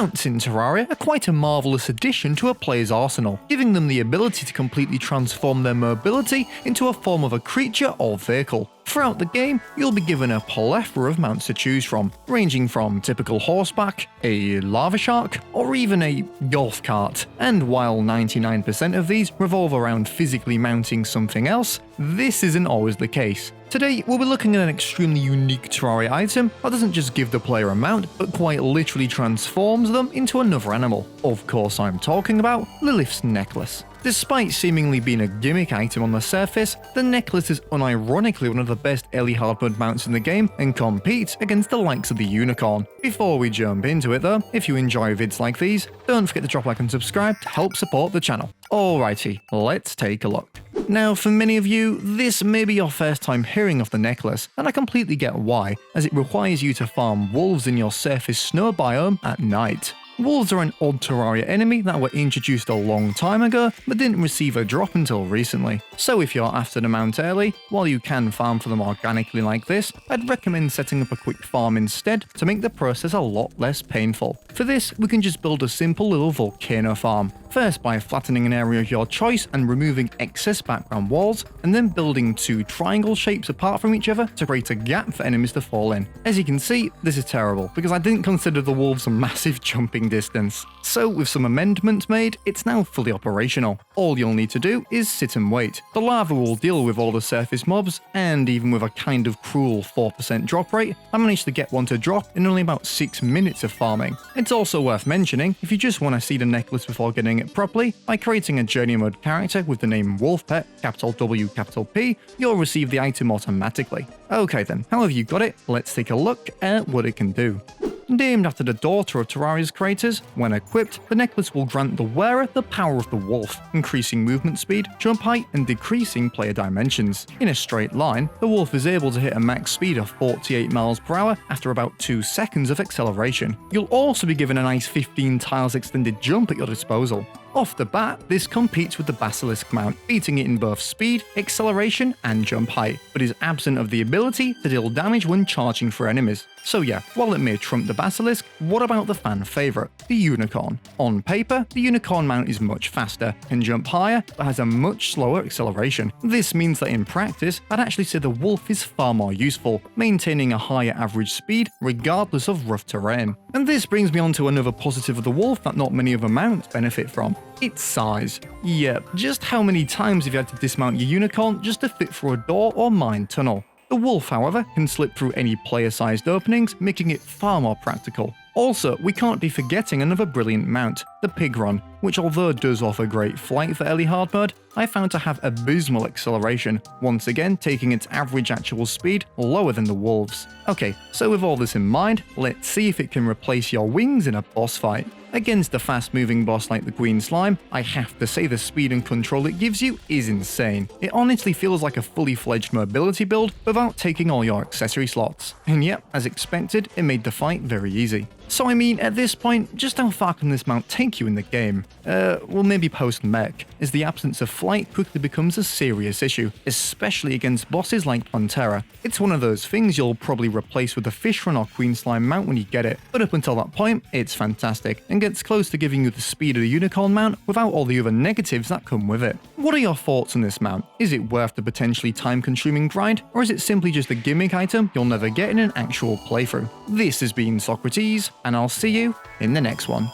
Mounts in Terraria are quite a marvellous addition to a player's arsenal, giving them the ability to completely transform their mobility into a form of a creature or vehicle. Throughout the game, you'll be given a plethora of mounts to choose from, ranging from typical horseback, a lava shark, or even a golf cart. And while 99% of these revolve around physically mounting something else, this isn't always the case. Today, we'll be looking at an extremely unique Terraria item that doesn't just give the player a mount, but quite literally transforms them into another animal. Of course, I'm talking about Lilith's necklace. Despite seemingly being a gimmick item on the surface, the necklace is unironically one of the best early hardmode mounts in the game and competes against the likes of the unicorn. Before we jump into it though, if you enjoy vids like these, don't forget to drop a like and subscribe to help support the channel. Alrighty, let's take a look. Now, for many of you, this may be your first time hearing of the necklace, and I completely get why, as it requires you to farm wolves in your surface snow biome at night. Wolves are an odd Terraria enemy that were introduced a long time ago, but didn't receive a drop until recently. So if you're after the mount early, while you can farm for them organically like this, I'd recommend setting up a quick farm instead to make the process a lot less painful. For this, we can just build a simple little volcano farm. First by flattening an area of your choice and removing excess background walls, and then building two triangle shapes apart from each other to create a gap for enemies to fall in. As you can see, this is terrible, because I didn't consider the wolves a massive jumping distance. So with some amendments made, it's now fully operational. All you'll need to do is sit and wait. The lava will deal with all the surface mobs, and even with a kind of cruel 4% drop rate, I managed to get one to drop in only about 6 minutes of farming. It's also worth mentioning, if you just want to see the necklace before getting it properly, by creating a journey mode character with the name Wolfpet, capital W, capital P, you'll receive the item automatically. Okay then, how have you got it? Let's take a look at what it can do. Named after the daughter of Terraria's creators, when equipped, the necklace will grant the wearer the power of the wolf, increasing movement speed, jump height, and decreasing player dimensions. In a straight line, the wolf is able to hit a max speed of 48 miles per hour after about 2 seconds of acceleration. You'll also be given a nice 15 tiles extended jump at your disposal. Off the bat, this competes with the Basilisk mount, beating it in both speed, acceleration, and jump height, but is absent of the ability to deal damage when charging for enemies. So yeah, while it may trump the Basilisk, what about the fan favourite, the Unicorn? On paper, the Unicorn mount is much faster, can jump higher, but has a much slower acceleration. This means that in practice, I'd actually say the Wolf is far more useful, maintaining a higher average speed regardless of rough terrain. And this brings me on to another positive of the Wolf that not many other mounts benefit from. Its size. Yep, just how many times have you had to dismount your Unicorn just to fit through a door or mine tunnel? The Wolf, however, can slip through any player-sized openings, making it far more practical. Also, we can't be forgetting another brilliant mount, the Pigron, which although does offer great flight for early hard mode, I found to have abysmal acceleration, once again taking its average actual speed lower than the Wolves. Okay, so with all this in mind, let's see if it can replace your wings in a boss fight. Against a fast-moving boss like the Queen Slime, I have to say the speed and control it gives you is insane. It honestly feels like a fully fledged mobility build without taking all your accessory slots. And yep, as expected, it made the fight very easy. So I mean, at this point, just how far can this mount take you in the game? Well maybe post-mech, as the absence of flight quickly becomes a serious issue, especially against bosses like Plantera. It's one of those things you'll probably replace with a Fishron or Queen Slime mount when you get it, but up until that point, it's fantastic, and gets close to giving you the speed of the Unicorn mount without all the other negatives that come with it. What are your thoughts on this mount? Is it worth the potentially time-consuming grind, or is it simply just a gimmick item you'll never get in an actual playthrough? This has been sockrteez, and I'll see you in the next one.